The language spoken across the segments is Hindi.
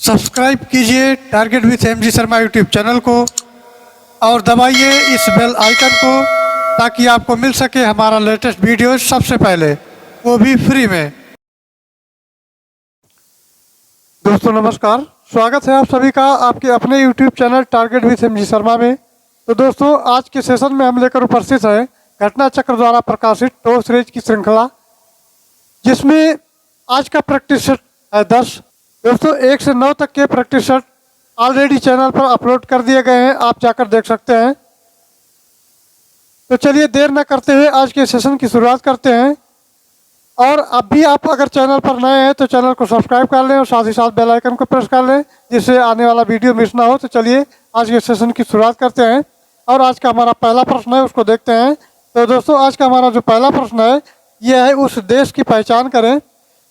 सब्सक्राइब कीजिए target with MG Sharma YouTube channel को और दबाइए इस बेल आइकन को ताकि आपको मिल सके हमारा लेटेस्ट वीडियो सबसे पहले, वो भी फ्री में। दोस्तों नमस्कार, स्वागत है आप सभी का आपके अपने YouTube channel target with MG Sharma में। तो दोस्तों आज के सेशन में हम लेकर उपस्थित हैं घटना चक्र द्वारा प्रकाशित टॉप सीरीज की श्रृंखला, जिसमें आज का प्रैक्टिस सेट है 10। दोस्तों 1 से 9 तक के प्रैक्टिस सेट ऑलरेडी चैनल पर अपलोड कर दिए गए हैं, आप जाकर देख सकते हैं। तो चलिए देर न करते हुए आज के सेशन की शुरुआत करते हैं। और अब भी आप अगर चैनल पर नए हैं तो चैनल को सब्सक्राइब कर लें और साथ ही साथ बेल आइकन को प्रेस कर लें, जिससे आने वाला वीडियो मिस ना हो। तो चलिए आज के सेशन की शुरुआत करते हैं और आज का हमारा पहला प्रश्न है उसको देखते हैं। तो दोस्तों आज का हमारा जो पहला प्रश्न है यह है, उस देश की पहचान करें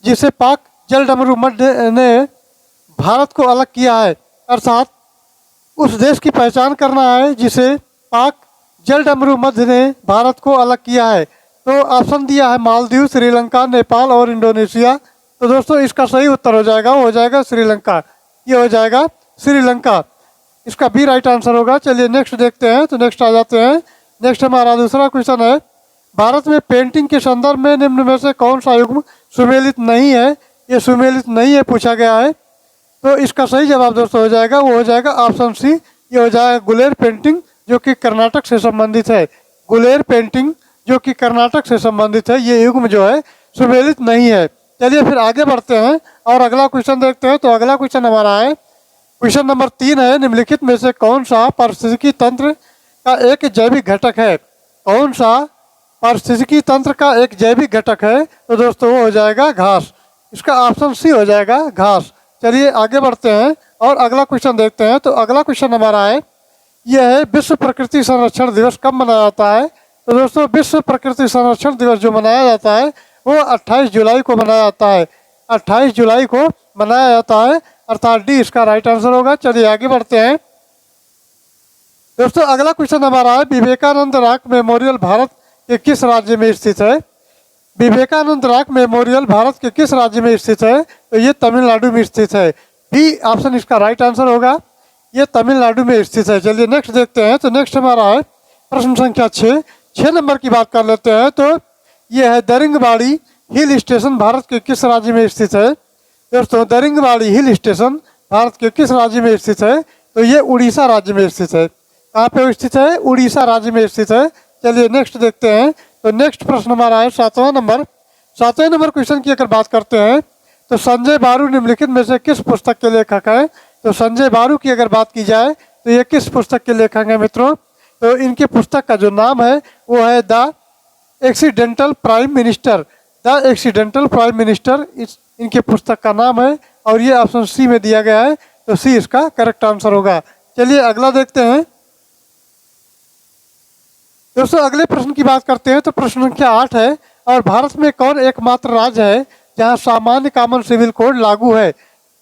जिसे पाक जलडमरू मध्य ने भारत को अलग किया है। अर्थात उस देश की पहचान करना है जिसे पाक जलडमरू मध्य ने भारत को अलग किया है। तो ऑप्शन दिया है मालदीव, श्रीलंका, नेपाल और इंडोनेशिया। तो दोस्तों इसका सही उत्तर हो जाएगा श्रीलंका। ये हो जाएगा श्रीलंका, इसका बी राइट आंसर होगा। चलिए नेक्स्ट देखते हैं। तो नेक्स्ट आ जाते हैं। नेक्स्ट हमारा दूसरा क्वेश्चन है, भारत में पेंटिंग के संदर्भ में निम्न में से कौन सा युग्म सुमेलित नहीं है। ये सुमेलित नहीं है पूछा गया है। तो इसका सही जवाब दोस्तों हो जाएगा, वो हो जाएगा ऑप्शन सी। ये हो जाएगा गुलेर पेंटिंग, जो कि कर्नाटक से संबंधित है। गुलेर पेंटिंग जो कि कर्नाटक से संबंधित है, ये युग्म जो है सुमेलित नहीं है। चलिए फिर आगे बढ़ते हैं और अगला क्वेश्चन देखते हैं। तो अगला क्वेश्चन हमारा है, क्वेश्चन नंबर 3 है, निम्नलिखित में से कौन सा पारिस्थितिकी तंत्र का एक जैविक घटक है। कौन सा पारिस्थितिकी तंत्र का एक जैविक घटक है। तो दोस्तों वो हो जाएगा घास, इसका ऑप्शन सी हो जाएगा घास। चलिए आगे बढ़ते हैं और अगला क्वेश्चन देखते हैं। तो अगला क्वेश्चन हमारा है, यह है विश्व प्रकृति संरक्षण दिवस कब मनाया जाता है। तो दोस्तों विश्व प्रकृति संरक्षण दिवस जो मनाया जाता है वो 28 जुलाई को मनाया जाता है। 28 जुलाई को मनाया जाता है, अर्थात डी इसका राइट आंसर होगा। चलिए आगे बढ़ते हैं। दोस्तों अगला क्वेश्चन हमारा है, विवेकानंद रॉक मेमोरियल भारत के किस राज्य में स्थित है। विवेकानंद रॉक मेमोरियल भारत के किस राज्य में स्थित है। तो ये तमिलनाडु में स्थित है। बी ऑप्शन इसका राइट आंसर होगा, ये तमिलनाडु में स्थित है। चलिए नेक्स्ट देखते हैं। तो नेक्स्ट हमारा है प्रश्न संख्या 6 नंबर की बात कर लेते हैं। तो ये है दरिंगबाड़ी हिल स्टेशन भारत के किस राज्य में स्थित है। दोस्तों दरिंगबाड़ी हिल स्टेशन भारत के किस राज्य में स्थित है। तो ये उड़ीसा राज्य में स्थित है। कहाँ पे स्थित है, उड़ीसा राज्य में स्थित है। चलिए नेक्स्ट देखते हैं। तो नेक्स्ट प्रश्न हमारा है 7वां नंबर क्वेश्चन की अगर बात करते हैं, तो संजय बारू निम्नलिखित में से किस पुस्तक के लेखक है। तो संजय बारू की अगर बात की जाए तो ये किस पुस्तक के लेखक हैं मित्रों। तो इनकी पुस्तक का जो नाम है वो है the accidental prime minister. The accidental prime minister इनके पुस्तक का नाम है और ये ऑप्शन सी में दिया गया है। तो सी इसका करेक्ट आंसर होगा। चलिए अगला देखते हैं। दोस्तों अगले प्रश्न की बात करते हैं। तो प्रश्न संख्या 8 है, और भारत में कौन एकमात्र राज्य है जहां सामान्य कॉमन सिविल कोड लागू है।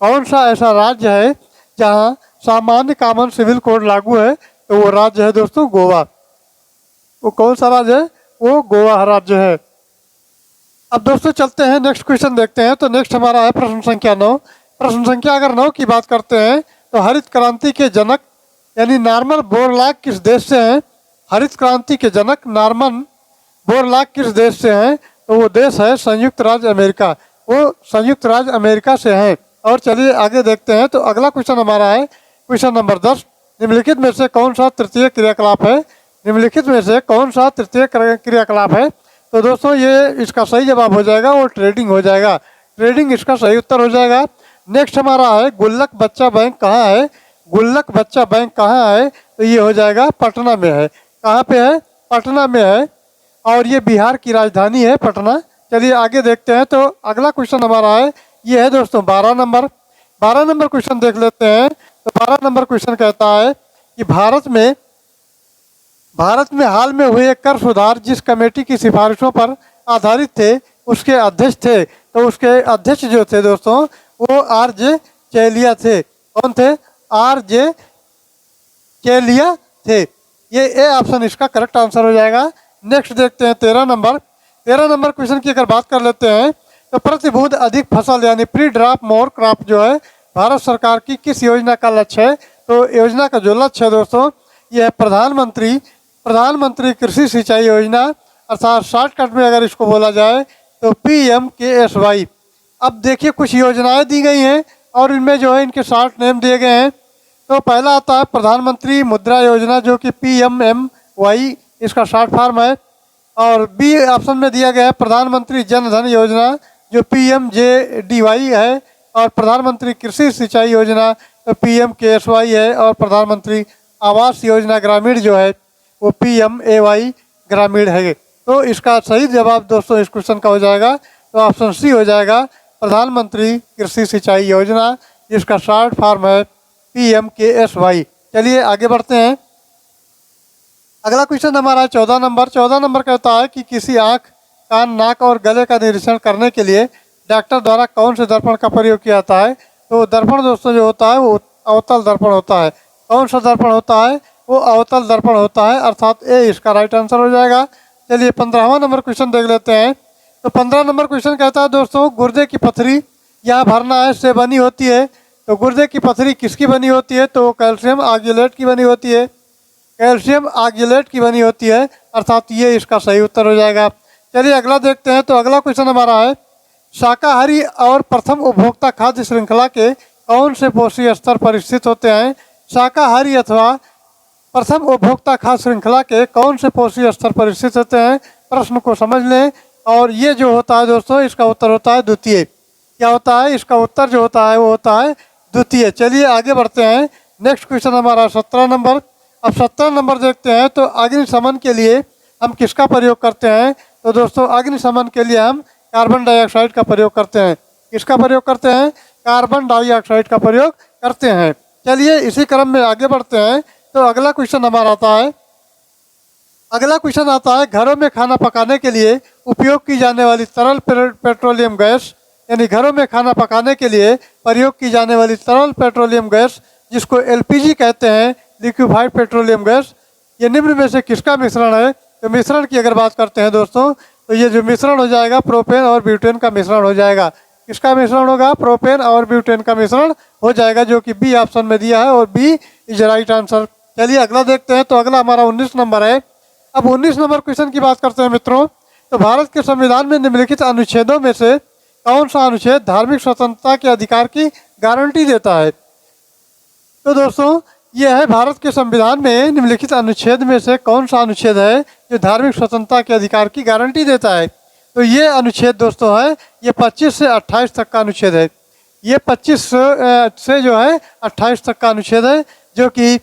कौन सा ऐसा राज्य है जहां सामान्य कॉमन सिविल कोड लागू है। तो वो राज्य है दोस्तों गोवा। वो कौन सा राज्य है, वो गोवा राज्य है। अब दोस्तों चलते हैं नेक्स्ट क्वेश्चन देखते हैं। तो नेक्स्ट हमारा है प्रश्न संख्या 9। प्रश्न संख्या अगर 9 की बात करते हैं, तो हरित क्रांति के जनक यानी नॉर्मन बोरलॉग किस देश से हैं। हरित क्रांति के जनक नॉर्मन बोरलॉग किस देश से हैं। तो वो देश है संयुक्त राज्य अमेरिका। वो संयुक्त राज्य अमेरिका से हैं। और चलिए आगे देखते हैं। तो अगला क्वेश्चन हमारा है क्वेश्चन नंबर 10, निम्नलिखित में से कौन सा तृतीय क्रियाकलाप है। निम्नलिखित में से कौन सा तृतीय क्रियाकलाप है। तो दोस्तों ये इसका सही जवाब हो जाएगा, वो ट्रेडिंग हो जाएगा। ट्रेडिंग इसका सही उत्तर हो जाएगा। नेक्स्ट हमारा है, गुल्लक बच्चा बैंक कहाँ है। गुल्लक बच्चा बैंक कहाँ है। तो ये हो जाएगा पटना में है। कहाँ पे है, पटना में है, और ये बिहार की राजधानी है पटना। चलिए आगे देखते हैं। तो अगला क्वेश्चन हमारा है, ये है दोस्तों 12 नंबर क्वेश्चन देख लेते हैं। तो 12 नंबर क्वेश्चन कहता है कि भारत में हाल में हुए कर सुधार जिस कमेटी की सिफारिशों पर आधारित थे उसके अध्यक्ष थे। तो उसके अध्यक्ष जो थे दोस्तों वो आर.जे. चेलिया थे। कौन थे, आर.जे. चेलिया थे। ये ए ऑप्शन इसका करेक्ट आंसर हो जाएगा। नेक्स्ट देखते हैं 13 नंबर क्वेश्चन की अगर बात कर लेते हैं। तो प्रतिबूध अधिक फसल यानी प्री ड्रॉप मोर क्रॉप जो है भारत सरकार की किस योजना का लक्ष्य है? तो योजना का जो लक्ष्य है दोस्तों, यह है प्रधानमंत्री कृषि सिंचाई योजना, अर्थात शॉर्टकट में अगर इसको बोला जाए तो PMKSY। अब देखिए कुछ योजनाएं दी गई हैं और इनमें जो है इनके शॉर्ट नेम दिए गए हैं। तो पहला आता है प्रधानमंत्री मुद्रा योजना, जो कि PMMY इसका शॉर्ट फॉर्म है। और बी ऑप्शन में दिया गया है प्रधानमंत्री जन धन योजना, जो PMJDY है। और प्रधानमंत्री कृषि सिंचाई योजना तो PMKSY है। और प्रधानमंत्री आवास योजना ग्रामीण जो है वो PMAY ग्रामीण है। तो इसका सही जवाब दोस्तों इस क्वेश्चन का हो जाएगा तो ऑप्शन सी हो जाएगा, प्रधानमंत्री कृषि सिंचाई योजना, जिसका शॉर्ट फॉर्म है PMKSY। चलिए आगे बढ़ते हैं। अगला क्वेश्चन हमारा 14 नंबर कहता है कि किसी आँख, कान, नाक और गले का निरीक्षण करने के लिए डॉक्टर द्वारा कौन से दर्पण का प्रयोग किया जाता है? तो दर्पण दोस्तों जो होता है वो अवतल दर्पण होता है। कौन सा दर्पण होता है? वो अवतल दर्पण होता है, अर्थात ए इसका राइट आंसर हो जाएगा। चलिए 15वां नंबर क्वेश्चन देख लेते हैं। तो 15 नंबर क्वेश्चन कहता है दोस्तों, गुर्दे की पथरी यहाँ भरना है से बनी होती है। तो गुर्दे की पथरी किसकी बनी होती है? तो कैल्शियम ऑक्जेलेट की बनी होती है। कैल्शियम ऑक्जेलेट की बनी होती है, अर्थात ये इसका सही उत्तर हो जाएगा। चलिए अगला देखते हैं। तो अगला क्वेश्चन हमारा है, शाकाहारी और प्रथम उपभोक्ता खाद्य श्रृंखला के कौन से पोषी स्तर पर स्थित होते हैं? शाकाहारी अथवा प्रथम उपभोक्ता खाद्य श्रृंखला के कौन से पोषी स्तर पर स्थित होते हैं? प्रश्न को समझ लें। और ये जो होता है दोस्तों, इसका उत्तर होता है द्वितीय। क्या होता है? इसका उत्तर जो होता है वो होता है द्वितीय। चलिए आगे बढ़ते हैं। नेक्स्ट क्वेश्चन हमारा 17 नंबर। अब 17 नंबर देखते हैं। तो अग्निशमन के लिए हम किसका प्रयोग करते हैं? तो दोस्तों अग्निशमन के लिए हम कार्बन डाइऑक्साइड का प्रयोग करते हैं। किसका प्रयोग करते हैं? कार्बन डाइऑक्साइड का प्रयोग करते हैं। चलिए इसी क्रम में आगे बढ़ते हैं। तो अगला क्वेश्चन हमारा आता है, घरों में खाना पकाने के लिए उपयोग की जाने वाली तरल पेट्रोलियम गैस, यानी घरों में खाना पकाने के लिए प्रयोग की जाने वाली तरल पेट्रोलियम गैस, जिसको LPG कहते हैं, लिक्विफाइड पेट्रोलियम गैस, ये निम्न में से किसका मिश्रण है? तो मिश्रण की अगर बात करते हैं दोस्तों, तो ये जो मिश्रण हो जाएगा प्रोपेन और ब्यूटेन का मिश्रण हो जाएगा। किसका मिश्रण होगा? प्रोपेन और ब्यूटेन का मिश्रण हो जाएगा, जो कि बी ऑप्शन में दिया है और बी इज राइट आंसर। चलिए अगला देखते हैं। तो अगला हमारा 19 नंबर है। अब 19 नंबर क्वेश्चन की बात करते हैं मित्रों। तो भारत के संविधान में निम्नलिखित अनुच्छेदों में से कौन सा अनुच्छेद धार्मिक स्वतंत्रता के अधिकार की गारंटी देता है? तो दोस्तों यह है, भारत के संविधान में निम्नलिखित अनुच्छेद में से कौन सा अनुच्छेद है जो धार्मिक स्वतंत्रता के अधिकार की गारंटी देता है? तो ये अनुच्छेद दोस्तों है, ये 25 से 28 तक का अनुच्छेद है। ये 25 से जो है 28 तक का अनुच्छेद है, जो कि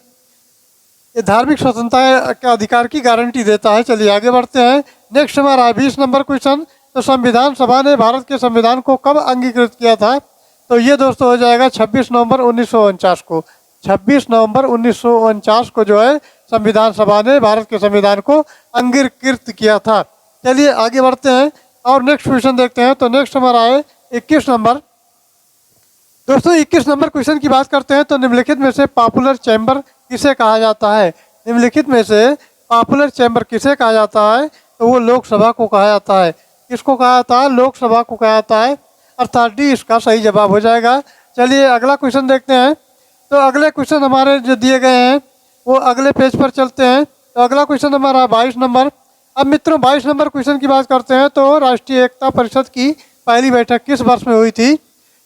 ये धार्मिक स्वतंत्रता के अधिकार की गारंटी देता है। चलिए आगे बढ़ते हैं। नेक्स्ट हमारा 20 नंबर क्वेश्चन। तो संविधान सभा ने भारत के संविधान को कब अंगीकृत किया था? तो ये दोस्तों हो जाएगा 26 नवंबर 1949 को। 26 नवंबर 1949 को जो है संविधान सभा ने भारत के संविधान को अंगीकृत किया था। चलिए आगे बढ़ते हैं और नेक्स्ट क्वेश्चन देखते हैं। तो नेक्स्ट हमारा है 21 नंबर। दोस्तों 21 नंबर क्वेश्चन की बात करते हैं। तो निम्नलिखित में से पॉपुलर चैम्बर किसे कहा जाता है? निम्नलिखित में से पॉपुलर चैम्बर किसे कहा जाता है? तो वो लोकसभा को कहा जाता है। किसको कहा जाता है? लोकसभा को कहा जाता है, अर्थात डी इसका सही जवाब हो जाएगा। चलिए अगला क्वेश्चन देखते हैं। तो अगले क्वेश्चन हमारे जो दिए गए हैं वो अगले पेज पर चलते हैं। तो अगला क्वेश्चन हमारा 22 नंबर। अब मित्रों 22 नंबर क्वेश्चन की बात करते हैं। तो राष्ट्रीय एकता परिषद की पहली बैठक किस वर्ष में हुई थी?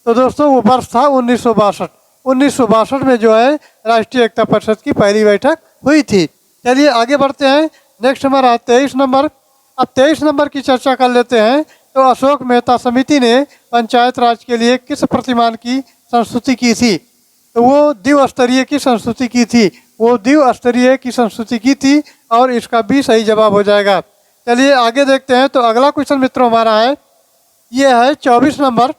तो दोस्तों वो वर्ष था 1962। 1962 में जो है राष्ट्रीय एकता परिषद की पहली बैठक हुई थी। चलिए आगे बढ़ते हैं। नेक्स्ट हमारा 23 नंबर। अब 23 नंबर की चर्चा कर लेते हैं। तो अशोक मेहता समिति ने पंचायत राज के लिए किस प्रतिमान की संस्तुति की थी? तो वो द्विस्तरीय की संस्तुति की थी। वो द्विस्तरीय की संस्तुति की थी और इसका भी सही जवाब हो जाएगा। चलिए आगे देखते हैं। तो अगला क्वेश्चन मित्रों हमारा है, ये है 24 नंबर।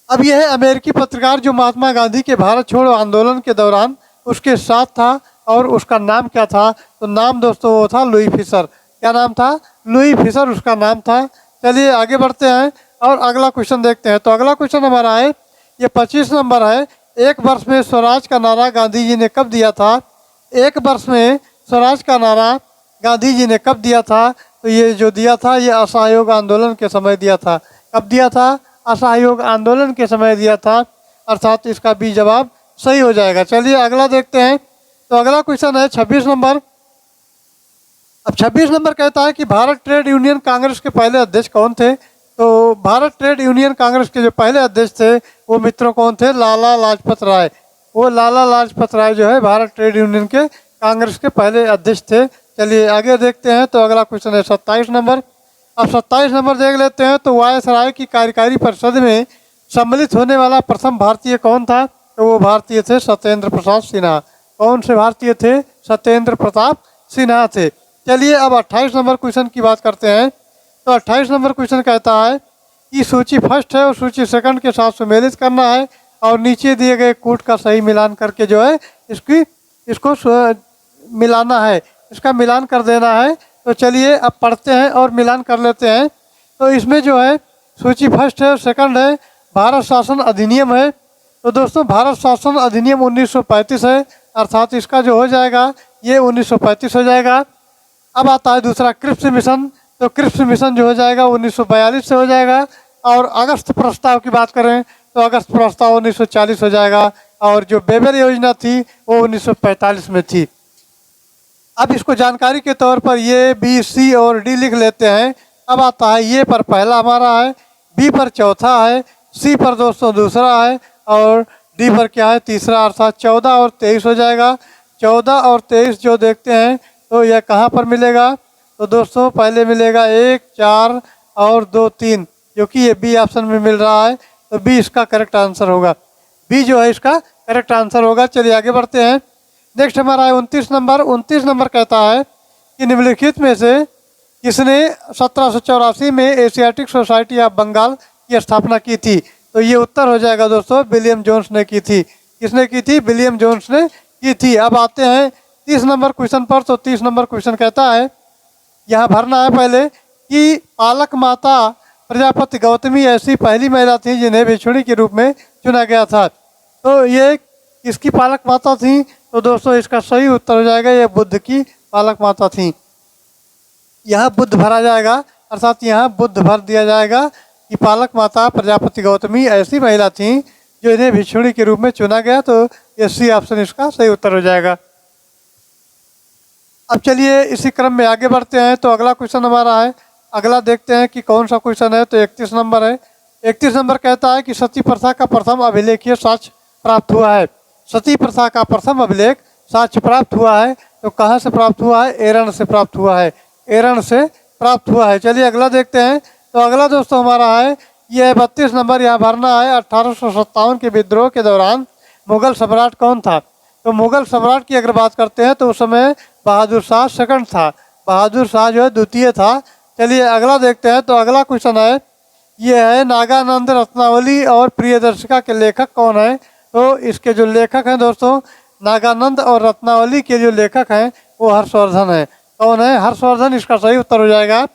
अब यह है अमेरिकी पत्रकार जो महात्मा गांधी के भारत छोड़ो आंदोलन के दौरान उसके साथ था और उसका नाम क्या था? तो नाम दोस्तों वो था लुई फिशर। क्या नाम था? लुई फिशर उसका नाम था। चलिए आगे बढ़ते हैं और अगला क्वेश्चन देखते हैं। तो अगला क्वेश्चन हमारा है, ये 25 नंबर है। एक वर्ष में स्वराज का नारा गांधी जी ने कब दिया था? एक वर्ष में स्वराज का नारा गांधी जी ने कब दिया था? तो ये जो दिया था ये असहयोग आंदोलन के समय दिया था। कब दिया था? असहयोग आंदोलन के समय दिया था, अर्थात इसका बी जवाब सही हो जाएगा। चलिए अगला देखते हैं। तो अगला क्वेश्चन है 26 नंबर। अब 26 नंबर कहता है कि भारत ट्रेड यूनियन कांग्रेस के पहले अध्यक्ष कौन थे। तो भारत ट्रेड यूनियन कांग्रेस के जो पहले अध्यक्ष थे वो मित्रों कौन थे, लाला लाजपत राय। वो लाला लाजपत राय जो है भारत ट्रेड यूनियन के कांग्रेस के पहले अध्यक्ष थे। चलिए आगे देखते हैं। तो अगला क्वेश्चन है 27 नंबर। अब 27 नंबर देख लेते हैं। तो वायसराय की कार्यकारी परिषद में सम्मिलित होने वाला प्रथम भारतीय कौन था। तो वो भारतीय थे सत्येंद्र प्रसाद सिन्हा। कौन से भारतीय थे, सत्येंद्र प्रताप सिन्हा थे। चलिए अब 28 नंबर क्वेश्चन की बात करते हैं। तो 28 नंबर क्वेश्चन कहता है कि सूची फर्स्ट है और सूची सेकंड के साथ सुमेलित करना है और नीचे दिए गए कूट का सही मिलान करके जो है इसको मिलाना है, इसका मिलान कर देना है। तो चलिए अब पढ़ते हैं और मिलान कर लेते हैं। तो इसमें जो है सूची फर्स्ट है और सेकंड है भारत शासन अधिनियम है। तो दोस्तों भारत शासन अधिनियम 1935 है, अर्थात इसका जो हो जाएगा ये 1935 हो जाएगा। अब आता है दूसरा क्रिप्स मिशन। तो क्रिप्स मिशन जो हो जाएगा 1942 से हो जाएगा। और अगस्त प्रस्ताव की बात करें तो अगस्त प्रस्ताव 1940 हो जाएगा। और जो बेबेल योजना थी वो 1945 में थी। अब इसको जानकारी के तौर पर ये बी सी और डी लिख लेते हैं। अब आता है ये पर पहला हमारा है, बी पर चौथा है, सी पर दोस्तों दूसरा है और डी पर क्या है, तीसरा, अर्थात 14 और 23 हो जाएगा। 14 और 23 जो देखते हैं तो यह कहाँ पर मिलेगा। तो दोस्तों पहले मिलेगा 1, 4 और 2, 3, जो कि ये बी ऑप्शन में मिल रहा है। तो बी इसका करेक्ट आंसर होगा, बी जो है इसका करेक्ट आंसर होगा। चलिए आगे बढ़ते हैं। नेक्स्ट हमारा है 29 नंबर। 29 नंबर कहता है कि निम्नलिखित में से किसने 1784 में एशियाटिक सोसाइटी ऑफ बंगाल की स्थापना की थी। तो ये उत्तर हो जाएगा दोस्तों, विलियम जोन्स ने की थी। किसने की थी, विलियम जोन्स ने की थी। अब आते हैं 30 नंबर क्वेश्चन पर। तो 30 नंबर क्वेश्चन कहता है, यहाँ भरना है पहले कि पालक माता प्रजापति गौतमी ऐसी पहली महिला थी जिन्हें भिक्षुणी के रूप में चुना गया था। तो ये किसकी पालक माता थी। तो दोस्तों इसका सही उत्तर हो जाएगा ये बुद्ध की पालक माता थी। यहाँ बुद्ध भरा जाएगा, अर्थात यहाँ बुद्ध भर दिया जाएगा कि पालक माता प्रजापति गौतमी ऐसी महिला थी जो इन्हें भिक्षुणी के रूप में चुना गया। तो ये सी ऑप्शन इसका सही उत्तर हो जाएगा। अब चलिए इसी क्रम में आगे बढ़ते हैं। तो अगला क्वेश्चन हमारा है, अगला देखते हैं कि कौन सा क्वेश्चन है। तो 31 नंबर है। 31 नंबर कहता है कि सती प्रथा का प्रथम अभिलेखीय साक्ष्य प्राप्त हुआ है। सती प्रथा का प्रथम अभिलेख साक्ष्य प्राप्त हुआ है। तो कहाँ से प्राप्त हुआ है, एरण से प्राप्त हुआ है, एरण से प्राप्त हुआ है। चलिए अगला देखते हैं। तो अगला दोस्तों हमारा है ये 32 नंबर। यहाँ भरना है 1857 के विद्रोह के दौरान मुगल सम्राट कौन था। तो मुगल सम्राट की अगर बात करते हैं तो उस समय बहादुर शाह सेकंड था, बहादुर शाह जो है द्वितीय था। चलिए अगला देखते हैं। तो अगला क्वेश्चन है ये है नागानंद रत्नावली और प्रियदर्शिका के लेखक कौन है। तो इसके जो लेखक हैं दोस्तों, नागानंद और रत्नावली के जो लेखक हैं वो हर्षवर्धन है। कौन है, हर्षवर्धन इसका सही उत्तर हो जाएगा।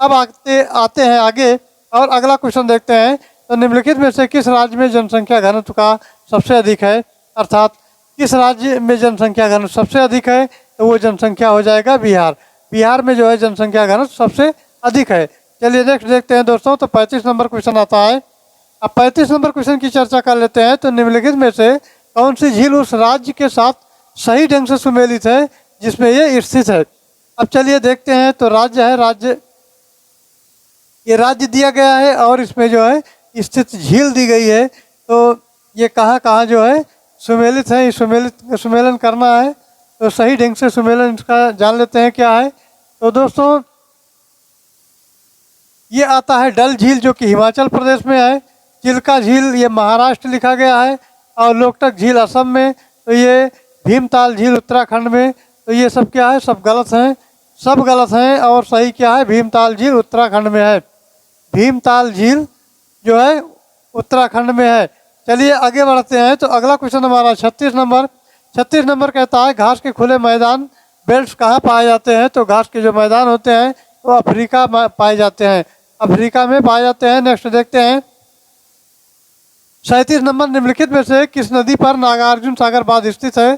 अब आते हैं आगे और अगला क्वेश्चन देखते हैं। तो निम्नलिखित में से किस राज्य में जनसंख्या घनत्व का सबसे अधिक है, अर्थात किस राज्य में जनसंख्या घनत्व सबसे अधिक है। तो वो जनसंख्या हो जाएगा बिहार। बिहार में जो है जनसंख्या घनत्व सबसे अधिक है। चलिए नेक्स्ट देखते हैं दोस्तों। तो 35 नंबर क्वेश्चन आता है। अब 35 नंबर क्वेश्चन की चर्चा कर लेते हैं। तो निम्नलिखित में से कौन सी झील उस राज्य के साथ सही ढंग से सुमेलित है जिसमें ये स्थित है। अब चलिए देखते हैं। तो राज्य है, राज्य ये राज्य दिया गया है और इसमें जो है स्थित झील दी गई है। तो ये कहाँ कहाँ जो है सुमेलित है, सुमेलन करना है। तो सही ढंग से सुमेलन इसका जान लेते हैं क्या है। तो दोस्तों ये आता है डल झील जो कि हिमाचल प्रदेश में है, चिल्का झील ये महाराष्ट्र लिखा गया है और लोकटक झील असम में। तो ये भीमताल झील उत्तराखंड में। तो ये सब क्या है, सब गलत हैं, सब गलत हैं और सही क्या है, भीमताल झील उत्तराखंड में है। भीमताल झील जो है उत्तराखंड में है। चलिए आगे बढ़ते हैं। तो अगला क्वेश्चन हमारा 36 नंबर। 36 नंबर कहता है घास के खुले मैदान बेल्ट्स कहाँ पाए जाते हैं। तो घास के जो मैदान होते हैं वो अफ्रीका में पाए जाते हैं, अफ्रीका में पाए जाते हैं। नेक्स्ट देखते हैं 37 नंबर। निम्नलिखित में से किस नदी पर नागार्जुन सागर बांध स्थित है।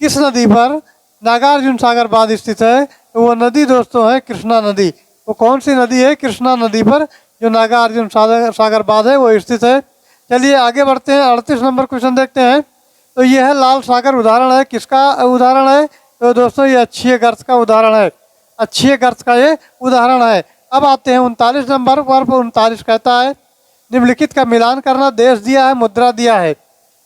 किस नदी पर नागार्जुन सागर बांध स्थित है। तो वो नदी दोस्तों है कृष्णा नदी। वो कौन सी नदी है, कृष्णा नदी पर जो नागार्जुन सागर बांध है वो स्थित है। चलिए आगे बढ़ते हैं, 38 नंबर क्वेश्चन देखते हैं। तो ये है लाल सागर, उदाहरण है किसका उदाहरण है? तो दोस्तों ये अक्षीय गर्त का उदाहरण है, अक्षीय गर्त का ये उदाहरण है। अब आते हैं 39 नंबर पर। 39 कहता है निम्नलिखित का मिलान करना। देश दिया है, मुद्रा दिया है।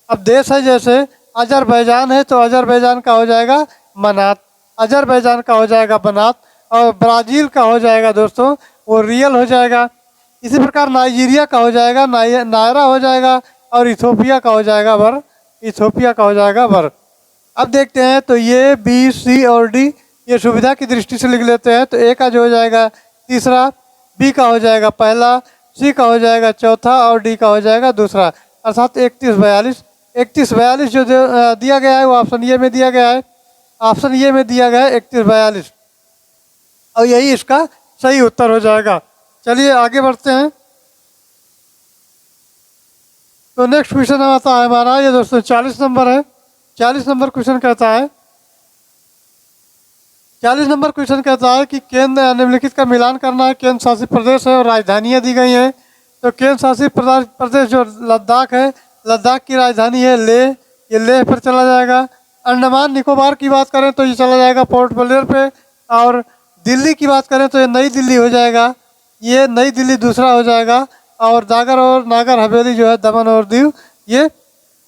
अब देश है जैसे अजरबैजान है तो अजरबैजान का हो जाएगा मनात, अजरबैजान का हो जाएगा बनात। और ब्राज़ील का हो जाएगा दोस्तों वो रियल हो जाएगा। इसी प्रकार नाइजीरिया का हो जाएगा नायरा हो जाएगा। और इथोपिया का हो जाएगा बर, इथोपिया का हो जाएगा बर। अब देखते हैं तो ये बी सी और डी ये सुविधा की दृष्टि से लिख लेते हैं। तो ए का जो हो जाएगा तीसरा, बी का हो जाएगा पहला, सी का हो जाएगा चौथा और डी का हो जाएगा दूसरा। अर्थात 3142। 3142 जो दिया गया है वो ऑप्शन ए में दिया गया है, ऑप्शन ए में दिया गया है 3142 और यही इसका सही उत्तर हो जाएगा। चलिए आगे बढ़ते हैं। तो नेक्स्ट क्वेश्चन आता है हमारा ये दोस्तों 40 नंबर है। 40 नंबर क्वेश्चन कहता है, 40 नंबर क्वेश्चन कहता है कि केंद्र निम्नलिखित का मिलान करना है। केंद्र शासित प्रदेश है और राजधानियाँ दी गई हैं। तो केंद्र शासित प्रदेश जो लद्दाख है, लद्दाख की राजधानी है लेह, ये लेह पर चला जाएगा। अंडमान निकोबार की बात करें तो ये चला जाएगा पोर्ट ब्लेयर पे। और दिल्ली की बात करें तो ये नई दिल्ली हो जाएगा, ये नई दिल्ली दूसरा हो जाएगा। और दादर और नागर हवेली जो है दमन और दीव ये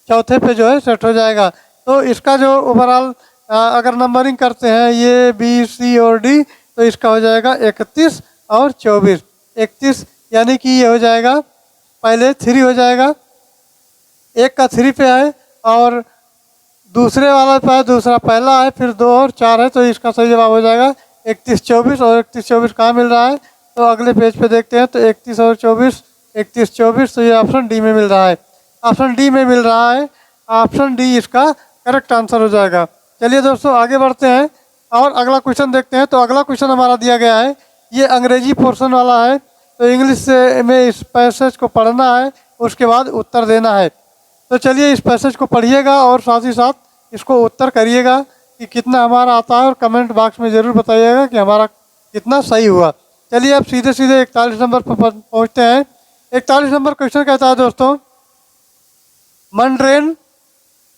चौथे पे जो है सेट हो जाएगा। तो इसका जो ओवरऑल अगर नंबरिंग करते हैं ये बी सी और डी तो इसका हो जाएगा 31 और 24। 31 यानी कि ये हो जाएगा पहले 3 हो जाएगा, एक का 3 पे है और दूसरे वाला पे है, दूसरा पहला है, फिर 2 और 4 है। तो इसका सही जवाब हो जाएगा 31 24। और 31 24 कहाँ मिल रहा है? तो अगले पेज पे देखते हैं। तो 31 और 24, 31 24 तो ये ऑप्शन डी में मिल रहा है, ऑप्शन डी में मिल रहा है। ऑप्शन डी इसका करेक्ट आंसर हो जाएगा। चलिए दोस्तों आगे बढ़ते हैं और अगला क्वेश्चन देखते हैं। तो अगला क्वेश्चन हमारा दिया गया है, ये अंग्रेजी पोर्शन वाला है। तो इंग्लिश से में इस पैसेज को पढ़ना है, उसके बाद उत्तर देना है। तो चलिए इस पैसेज को पढ़िएगा और साथ ही साथ इसको उत्तर करिएगा कि कितना हमारा आता है और कमेंट बॉक्स में ज़रूर बताइएगा कि हमारा कितना सही हुआ। चलिए अब सीधे सीधे 41 नंबर पर पहुँचते हैं। 41 नंबर क्वेश्चन कहता है दोस्तों मंड्रेन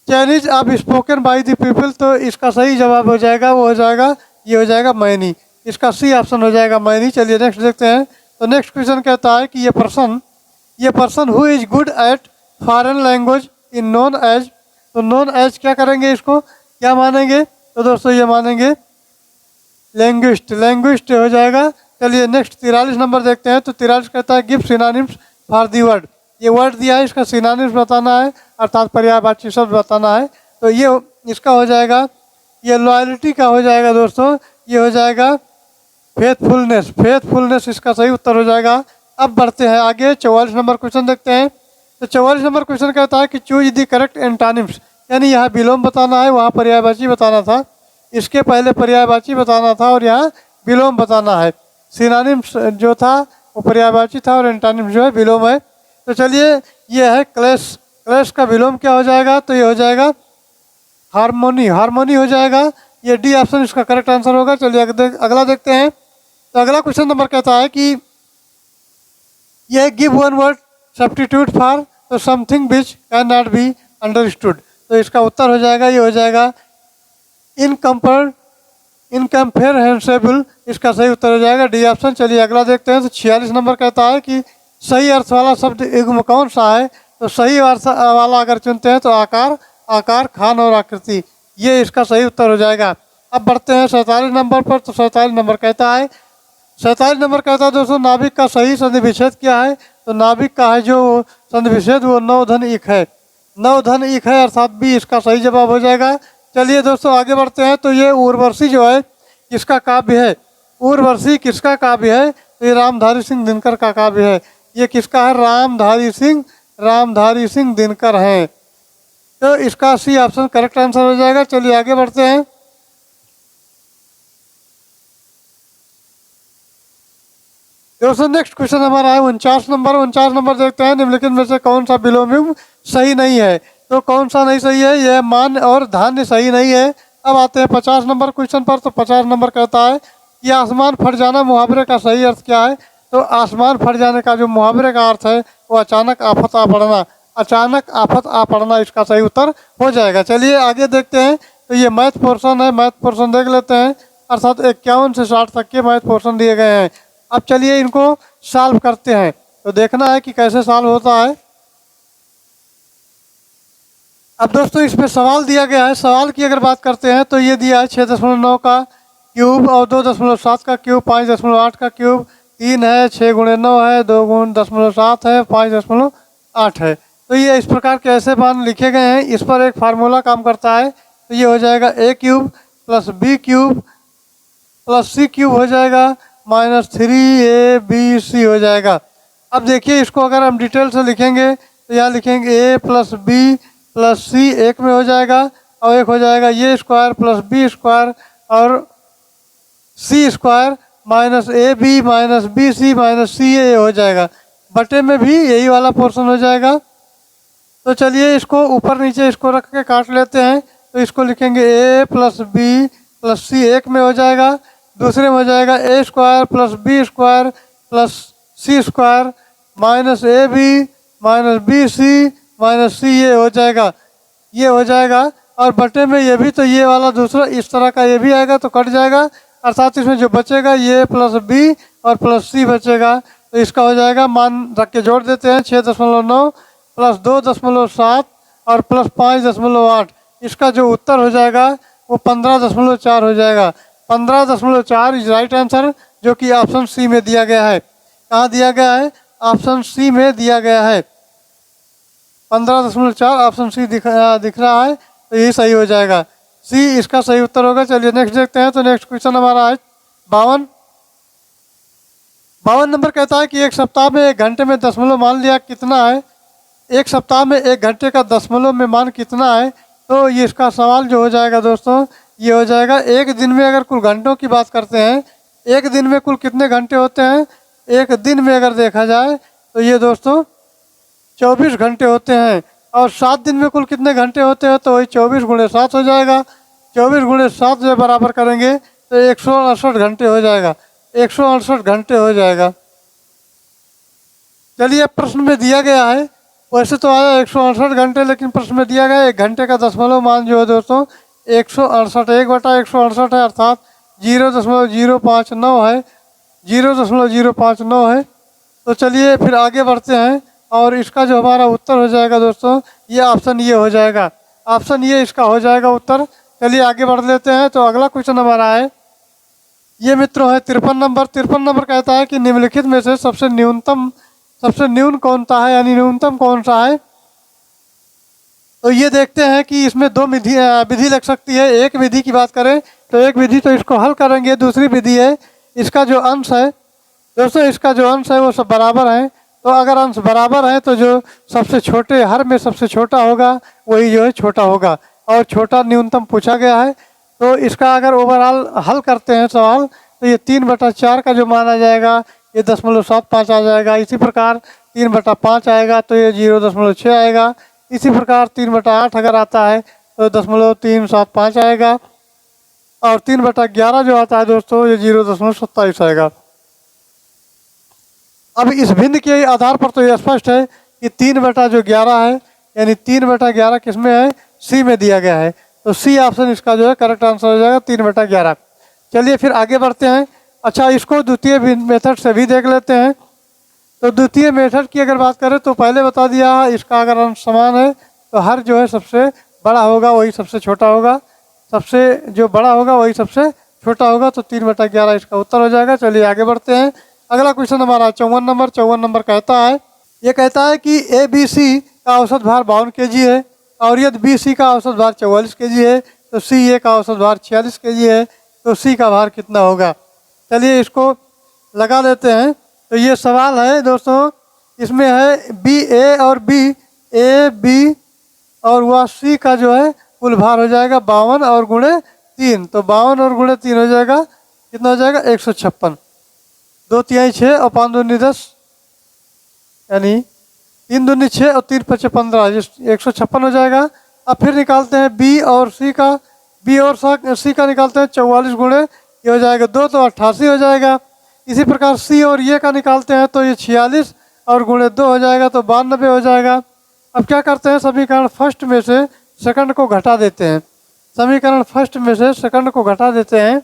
चाइनीज अब स्पोकन बाई द पीपल। तो इसका सही जवाब हो जाएगा वो हो जाएगा ये हो जाएगा मैनी, इसका सी ऑप्शन हो जाएगा मैनी। चलिए नेक्स्ट देखते हैं। तो नेक्स्ट क्वेश्चन कहता है कि ये person who is good at foreign language in known age. तो नोन एज क्या करेंगे, इसको क्या मानेंगे? तो दोस्तों ये मानेंगे लैंग्विस्ट, लैंग्विस्ट हो जाएगा। चलिए नेक्स्ट 43 नंबर देखते हैं। तो 43 कहता है give synonyms for the word. ये वर्ड दिया है, इसका सिनोनिम्स बताना है अर्थात पर्यायवाची शब्द बताना है। तो ये इसका हो जाएगा ये लॉयल्टी का हो जाएगा दोस्तों, ये हो जाएगा फेथफुलनेस, फेथफुलनेस इसका सही उत्तर हो जाएगा। अब बढ़ते हैं आगे 44 नंबर क्वेश्चन देखते हैं। तो 44 नंबर क्वेश्चन कहता है कि चूज द करेक्ट एंटोनिम्स, यानी यहाँ विलोम बताना है, वहाँ पर्यायवाची बताना था, इसके पहले पर्यायवाची बताना था और यहाँ विलोम बताना है। सिनोनिम्स जो था वो पर्यायवाची था और एंटोनिम्स जो है विलोम है। तो चलिए ये है क्लैश, क्लैश का विलोम क्या हो जाएगा? तो ये हो जाएगा हारमोनी, हारमोनी हो जाएगा। ये डी ऑप्शन इसका करेक्ट आंसर होगा। चलिए अगला देखते हैं। तो अगला क्वेश्चन नंबर कहता है कि यह give one word substitute for तो something which can not be understood. तो इसका उत्तर हो जाएगा ये हो जाएगा इनकम्पेरहेंसेबल, इसका सही उत्तर हो जाएगा डी ऑप्शन। चलिए अगला देखते हैं। तो 46 नंबर कहता है कि सही अर्थ वाला शब्द युग्म कौन सा है? तो सही अर्थ वाला अगर चुनते हैं तो आकार, आकार, खान और आकृति, ये इसका सही उत्तर हो जाएगा। अब बढ़ते हैं 47 नंबर पर। तो 47 नंबर कहता है, 47 नंबर कहता है दोस्तों नाभिक का सही संधि विच्छेद क्या है? तो नाभिक का है जो संधि विच्छेद वो 9 धन इक है, 9 धन इक है अर्थात बी इसका सही जवाब हो जाएगा। चलिए दोस्तों आगे बढ़ते हैं। तो ये उर्वशी जो है किसका काव्य है? उर्वशी किसका काव्य है? तो ये रामधारी सिंह दिनकर का काव्य है। ये किसका है? रामधारी सिंह दिनकर हैं। तो इसका सी ऑप्शन करेक्ट आंसर हो जाएगा। चलिए आगे बढ़ते हैं। दोस्तों नेक्स्ट क्वेश्चन हमारा है 49 नंबर। 49 नंबर देखते हैं निम्नलिखित में से कौन सा विलोम युग्म सही नहीं है? तो कौन सा नहीं सही है? यह मान और धान्य सही नहीं है। अब आते हैं 50 नंबर क्वेश्चन पर। तो 50 नंबर कहता है कि आसमान फट जाना मुहावरे का सही अर्थ क्या है? तो आसमान फट जाने का जो मुहावरे का अर्थ है वो अचानक आफत आ पड़ना, अचानक आफत आ पड़ना इसका सही उत्तर हो जाएगा। चलिए आगे देखते हैं। तो ये मैथ पोर्शन है, मैथ पोर्शन देख लेते हैं। अर्थात 51 से 60 तक के मैथ पोर्शन दिए गए हैं। अब चलिए इनको सॉल्व करते हैं। तो देखना है कि कैसे सॉल्व होता है। अब दोस्तों इसमें सवाल दिया गया है। सवाल की अगर बात करते हैं तो ये दिया है 6.9 का क्यूब और 2.7 का क्यूब, 5.8 का क्यूब, 3 है, 6 गुणे 9 है, 2 गुण 0.7 है, 5.8 है। तो ये इस प्रकार के ऐसे मान लिखे गए हैं। इस पर एक फार्मूला काम करता है। तो ये हो जाएगा A cube plus B cube plus C cube हो जाएगा -3ab हो जाएगा। अब देखिए इसको अगर हम डिटेल से लिखेंगे तो यहाँ लिखेंगे A plus B plus C, एक में हो जाएगा, और एक हो जाएगा ये स्क्वायर प्लस बी स्क्वायर और C square minus A B minus B C minus C A हो जाएगा। बटे में भी यही वाला पोर्शन हो जाएगा। तो चलिए इसको ऊपर नीचे इसको रख के काट लेते हैं। तो इसको लिखेंगे A plus B plus C, एक में हो जाएगा, दूसरे में हो जाएगा A square plus B square plus C square minus A B minus B C minus C A हो जाएगा, ये हो जाएगा। और बटे में ये भी, तो ये वाला दूसरा इस तरह का ये भी आएगा तो कट जाएगा। अर्थात इसमें जो बचेगा ये प्लस बी और प्लस सी बचेगा। तो इसका हो जाएगा, मान रख के जोड़ देते हैं, 6.9 प्लस 2.7 और प्लस 5.8। इसका जो उत्तर हो जाएगा वो 15.4 हो जाएगा। 15.4 इज राइट आंसर, जो कि ऑप्शन सी में दिया गया है। कहाँ दिया गया है? ऑप्शन सी में दिया गया है। 15.4 ऑप्शन सी दिख रहा है, तो ये सही हो जाएगा। सी इसका सही उत्तर होगा। चलिए नेक्स्ट देखते हैं। तो नेक्स्ट क्वेश्चन हमारा है 52 नंबर कहता है कि एक सप्ताह में 1 घंटे में दशमलव मान लिया कितना है। एक सप्ताह में 1 घंटे का दशमलव में मान कितना है। तो ये इसका सवाल जो हो जाएगा दोस्तों, ये हो जाएगा एक दिन में अगर कुल घंटों की बात करते हैं, एक दिन में कुल कितने घंटे होते हैं। एक दिन में अगर देखा जाए तो ये दोस्तों 24 घंटे होते हैं। और 7 दिन में कुल कितने घंटे होते हैं, तो वही 24 गुणे 7 हो जाएगा। 24 गुणे 7 जो बराबर करेंगे तो 168 घंटे हो जाएगा। 168 घंटे हो जाएगा। चलिए प्रश्न में दिया गया है, वैसे तो आया 168 घंटे, लेकिन प्रश्न में दिया गया 1 घंटे का दशमलव मान जो है दोस्तों 168, 1/168 है, अर्थात 0.059 है, 0.059 है। तो चलिए फिर आगे बढ़ते हैं। और इसका जो हमारा उत्तर हो जाएगा दोस्तों, ये ऑप्शन ये हो जाएगा। ऑप्शन ये इसका हो जाएगा उत्तर। चलिए आगे बढ़ लेते हैं। तो अगला क्वेश्चन हमारा है, ये मित्रों है 53 नंबर। 53 नंबर कहता है कि निम्नलिखित में से सबसे न्यून कौन सा है, यानी न्यूनतम कौन सा है। तो ये देखते हैं कि इसमें 2 विधि लग सकती है। एक विधि की बात करें तो एक विधि तो इसको हल करेंगे, दूसरी विधि है इसका जो अंश है दोस्तों, इसका जो अंश है वो सब बराबर है। तो अगर अंश बराबर है तो जो सबसे छोटे, हर में सबसे छोटा होगा वही जो है छोटा होगा, और छोटा न्यूनतम पूछा गया है। तो इसका अगर ओवरऑल हल करते हैं सवाल, तो ये 3/4 का जो मान आ जाएगा ये 0.75 आ जाएगा। इसी प्रकार 3/5 आएगा तो ये 0.6 आएगा। इसी प्रकार 3/8 अगर आता है तो 0.375 आएगा। और 3/11 जो आता है दोस्तों ये 0.27 आएगा। अब इस भिन्न के आधार पर तो ये स्पष्ट है कि 3/11 है, यानी 3/11 किस में है, सी में दिया गया है। तो सी ऑप्शन इसका जो है करेक्ट आंसर हो जाएगा, 3/11। चलिए फिर आगे बढ़ते हैं। अच्छा, इसको द्वितीय मेथड से भी देख लेते हैं। तो द्वितीय मेथड की अगर बात करें तो पहले बता दिया, इसका अगर अंश समान है तो हर जो है सबसे बड़ा होगा वही सबसे छोटा होगा, सबसे जो बड़ा होगा वही सबसे छोटा होगा। तो 3/11 इसका उत्तर हो जाएगा। चलिए आगे बढ़ते हैं। अगला क्वेश्चन हमारा 54 नंबर कहता है, ये कहता है कि ABC का औसत भार 52 kg है, और यदि BC का औसत भार 44 kg है, तो CA का औसत भार 46 kg है, तो C का भार कितना होगा। चलिए इसको लगा लेते हैं। तो ये सवाल है दोस्तों, इसमें है BA और AB और वह C का जो है कुल भार हो जाएगा 52 और गुणे 3। तो 52 और गुणे 3 हो जाएगा, कितना हो जाएगा 156। 2 तिहाई 6 और 5 दूनी 10, यानी 3 दूनी 6 और 3 5 15, 156 हो जाएगा। अब फिर निकालते हैं B और C का, B और C का निकालते हैं 44 गुणे, ये हो जाएगा 2 तो 88 हो जाएगा। इसी प्रकार C और ये का निकालते हैं तो ये 46 और गुणे 2 हो जाएगा तो 92 हो जाएगा। अब क्या करते हैं, समीकरण फर्स्ट में से सेकंड को घटा देते हैं। समीकरण फर्स्ट में से सेकंड को घटा देते हैं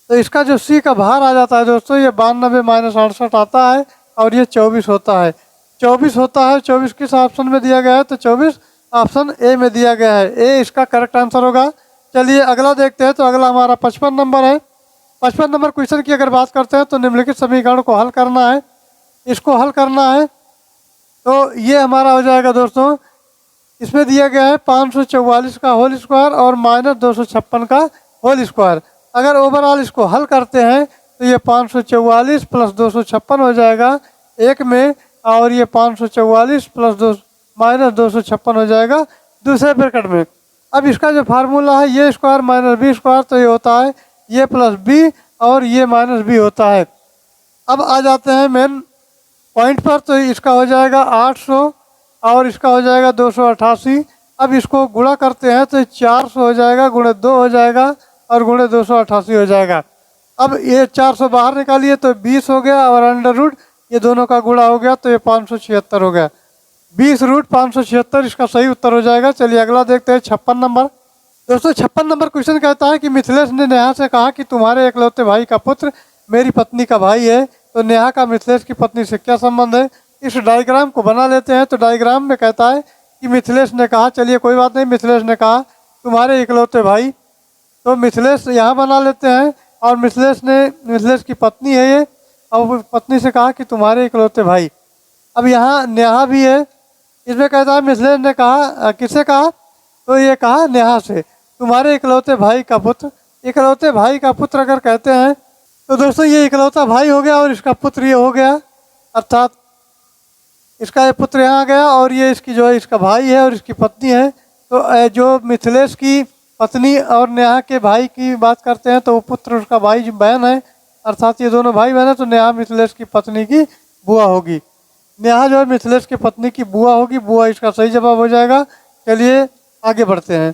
तो इसका जो सी का बाहर आ जाता है दोस्तों, ये 92 माइनस 68 आता है और ये 24 होता है। 24 होता है। 24 किस ऑप्शन में दिया गया है, तो 24 ऑप्शन ए में दिया गया है। ए इसका करेक्ट आंसर होगा। चलिए अगला देखते हैं। तो अगला हमारा 55 नंबर है। 55 नंबर क्वेश्चन की अगर बात करते हैं तो निम्नलिखित समीकरण को हल करना है। इसको हल करना है तो ये हमारा हो जाएगा दोस्तों, इसमें दिया गया है 544 का होल स्क्वायर और माइनस 256 का होल स्क्वायर। अगर ओवरऑल इसको हल करते हैं तो ये 544 प्लस 256 हो जाएगा एक में, और ये 544 प्लस दो माइनस 256 हो जाएगा दूसरे ब्रैकेट में। अब इसका जो फार्मूला है, ये स्क्वायर माइनस बी स्क्वायर, तो ये होता है ये प्लस बी और ये माइनस बी होता है। अब आ जाते हैं मेन पॉइंट पर। तो इसका हो जाएगा 800 और इसका हो जाएगा 288। अब इसको गुणा करते हैं तो 400 हो जाएगा, गुणे 2 हो जाएगा और गुणे 288 हो जाएगा। अब ये 400 बाहर निकालिए तो 20 हो गया और अंडर रूट ये दोनों का गुणा हो गया तो ये 576 हो गया। 20 रूट 576 इसका सही उत्तर हो जाएगा। चलिए अगला देखते हैं 56 नंबर। दोस्तों 56 नंबर क्वेश्चन कहता है कि मिथिलेश ने नेहा से कहा कि तुम्हारे इकलौते भाई का पुत्र मेरी पत्नी का भाई है, तो नेहा का मिथिलेश की पत्नी से क्या संबंध है। इस डायग्राम को बना लेते हैं। तो डायग्राम में कहता है कि मिथिलेश ने कहा, चलिए कोई बात नहीं, मिथिलेश ने कहा तुम्हारे इकलौते भाई, तो मिथिलेश यहाँ बना लेते हैं और मिथिलेश की पत्नी है ये, और पत्नी से कहा कि तुम्हारे इकलौते भाई। अब यहाँ नेहा भी है, इसमें कहता है मिथिलेश ने कहा, किससे कहा, तो ये कहा नेहा से, तुम्हारे इकलौते भाई का पुत्र। इकलौते भाई का पुत्र अगर कहते हैं तो दोस्तों ये इकलौता भाई हो गया और इसका पुत्र ये हो गया, अर्थात इसका ये पुत्र यहाँ गया और ये इसकी जो है इसका भाई है और इसकी पत्नी है। तो जो मिथिलेश की पत्नी और नेहा के भाई की बात करते हैं तो वो पुत्र उसका भाई जो बहन है, अर्थात ये दोनों भाई बहन है। तो नेहा मिथिलेश की पत्नी की बुआ होगी। नेहा जो है मिथिलेश की पत्नी की बुआ होगी। बुआ इसका सही जवाब हो जाएगा। चलिए आगे बढ़ते हैं।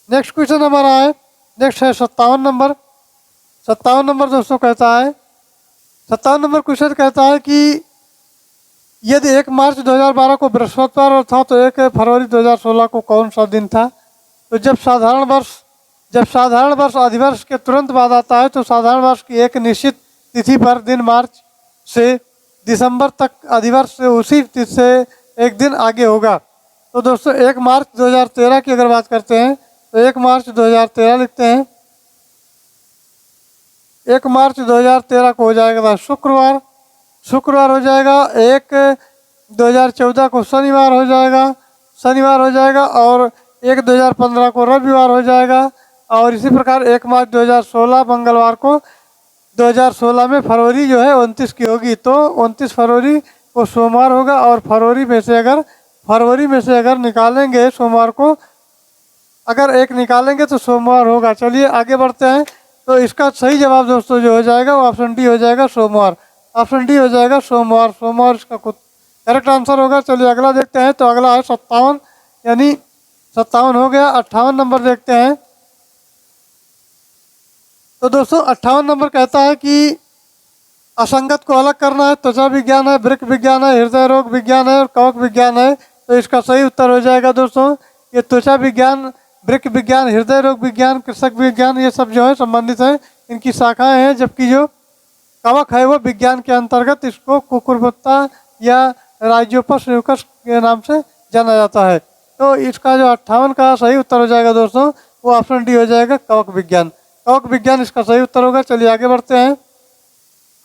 नेक्स्ट क्वेश्चन हमारा है, नेक्स्ट है 57 नंबर। 57 नंबर दोस्तों कहता है, 57 नंबर क्वेश्चन कहता है कि यदि 1 मार्च 2012 को बृहस्पतिवार था तो 1 फरवरी 2016 को कौन सा दिन था। तो जब साधारण वर्ष अधिवर्ष के तुरंत बाद आता है तो साधारण वर्ष की एक निश्चित तिथि पर दिन मार्च से दिसंबर तक अधिवर्ष से उसी तिथि से एक दिन आगे होगा। तो दोस्तों 1 मार्च 2013 की अगर बात करते हैं तो 1 मार्च 2013 लिखते हैं। 1 मार्च 2013 को हो जाएगा शुक्रवार हो जाएगा। 1/2014 को शनिवार हो जाएगा और 1/2015 को रविवार हो जाएगा। और इसी प्रकार 1 मार्च 2016 मंगलवार को 2016 में फरवरी जो है 29 की होगी, तो 29 फरवरी को सोमवार होगा। और फरवरी में से अगर निकालेंगे सोमवार को, अगर एक निकालेंगे तो सोमवार होगा। चलिए आगे बढ़ते हैं। तो इसका सही जवाब दोस्तों जो हो जाएगा वो ऑप्शन डी हो जाएगा, सोमवार। ऑप्शन डी हो जाएगा सोमवार। सोमवार इसका करेक्ट आंसर होगा। चलिए अगला देखते हैं। तो अगला है 57, यानी 57 हो गया। 58 नंबर देखते हैं। तो दोस्तों 58 नंबर कहता है कि असंगत को अलग करना है। त्वचा विज्ञान है, वृक्क विज्ञान है, हृदय रोग विज्ञान है और कवक विज्ञान है। तो इसका सही उत्तर हो जाएगा दोस्तों ये त्वचा विज्ञान, वृक्क विज्ञान, हृदय रोग विज्ञान, कृषक विज्ञान, ये सब जो है संबंधित है, इनकी शाखाएं हैं। जबकि जो कवक है वो विज्ञान के अंतर्गत इसको कुकुरबत्ता या राइजोपस न्यूकस के नाम से जाना जाता है। तो इसका जो 58 का सही उत्तर हो जाएगा दोस्तों वो ऑप्शन डी हो जाएगा, कवक विज्ञान। कवक विज्ञान इसका सही उत्तर होगा। चलिए आगे बढ़ते हैं।